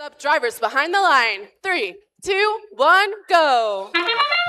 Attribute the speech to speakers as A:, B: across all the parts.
A: Up drivers behind the line. 3, 2, 1, go.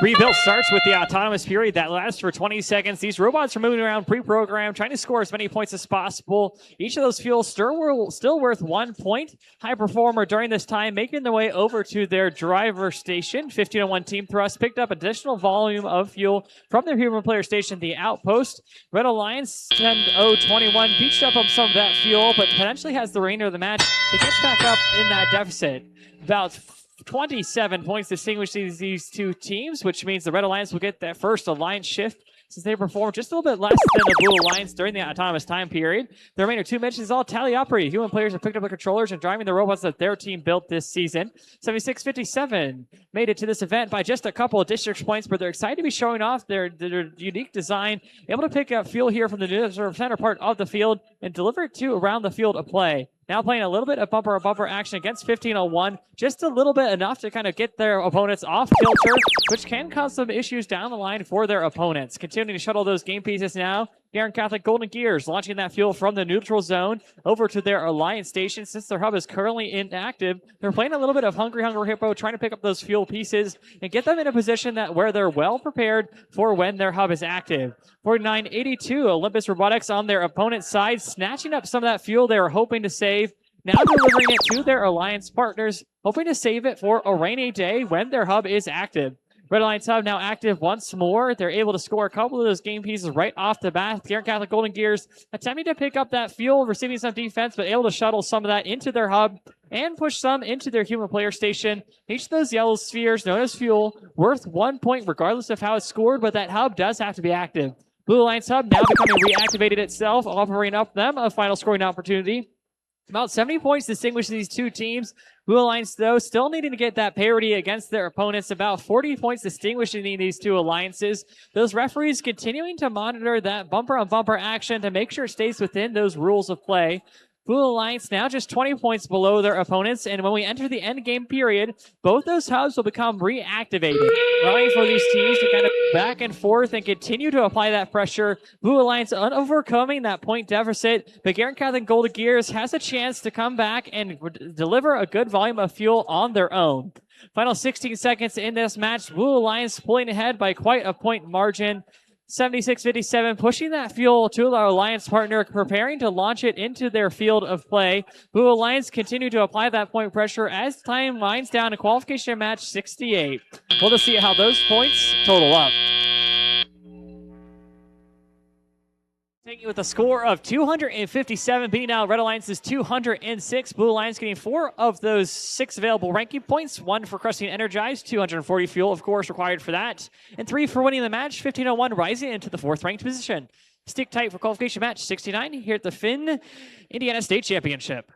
B: Rebuild starts with the autonomous period that lasts for 20 seconds. These robots are moving around pre-programmed, trying to score as many points as possible. Each of those fuels still worth 1 point. High performer during this time making their way over to their driver station. 1501 Team Thrust picked up additional volume of fuel from their human player station, the Outpost. Red Alliance 10021 beached up on some of that fuel, but potentially has the remainder of the match to catch back up in that deficit. About 27 points distinguishes these two teams, which means the Red Alliance will get that first alliance shift since they performed just a little bit less than the Blue Alliance during the autonomous time period. The remainder two missions all tally operated. Human players have picked up the controllers and driving the robots that their team built this season. 7657 made it to this event by just a couple of district points, but they're excited to be showing off their unique design, able to pick up fuel here from the center part of the field and deliver it to around the field of play. Now playing a little bit of bumper-on-bumper action against 1501, just a little bit enough to kind of get their opponents off kilter, which can cause some issues down the line for their opponents. Continuing to shuttle those game pieces now. Garen Catholic Golden Gears launching that fuel from the neutral zone over to their alliance station. Since their hub is currently inactive, they're playing a little bit of Hungry Hippo, trying to pick up those fuel pieces and get them in a position where they're well prepared for when their hub is active. 4982 Olympus Robotics on their opponent's side, snatching up some of that fuel they were hoping to save. Now delivering it to their alliance partners, hoping to save it for a rainy day when their hub is active. Red Alliance hub now active once more. They're able to score a couple of those game pieces right off the bat. Garen Catholic Golden Gears attempting to pick up that fuel, receiving some defense, but able to shuttle some of that into their hub and push some into their human player station. Each of those yellow spheres, known as fuel, worth 1 point regardless of how it's scored, but that hub does have to be active. Blue Alliance hub now becoming reactivated itself, offering up them a final scoring opportunity. About 70 points distinguish these two teams. Blue Alliance, though, still needing to get that parity against their opponents. About 40 points distinguishing these two alliances. Those referees continuing to monitor that bumper-on-bumper action to make sure it stays within those rules of play. Blue Alliance now just 20 points below their opponents, and when we enter the end game period, both those hubs will become reactivated, allowing for these teams to kind of back and forth and continue to apply that pressure. Blue Alliance overcoming that point deficit, but Garen Catholic Golden Gears has a chance to come back and deliver a good volume of fuel on their own. Final 16 seconds in this match, Blue Alliance pulling ahead by quite a point margin. 7657 pushing that fuel to our alliance partner, preparing to launch it into their field of play. Blue Alliance continue to apply that point pressure as time winds down to qualification match 68. We'll just see how those points total up. Taking with a score of 257, beating out Red Alliance's 206. Blue Alliance getting 4 of those 6 available ranking points. 1 for crushing Energized, 240 fuel, of course, required for that. And 3 for winning the match, 1501 rising into the 4th ranked position. Stick tight for qualification match 69 here at the FIRST Indiana State Championship.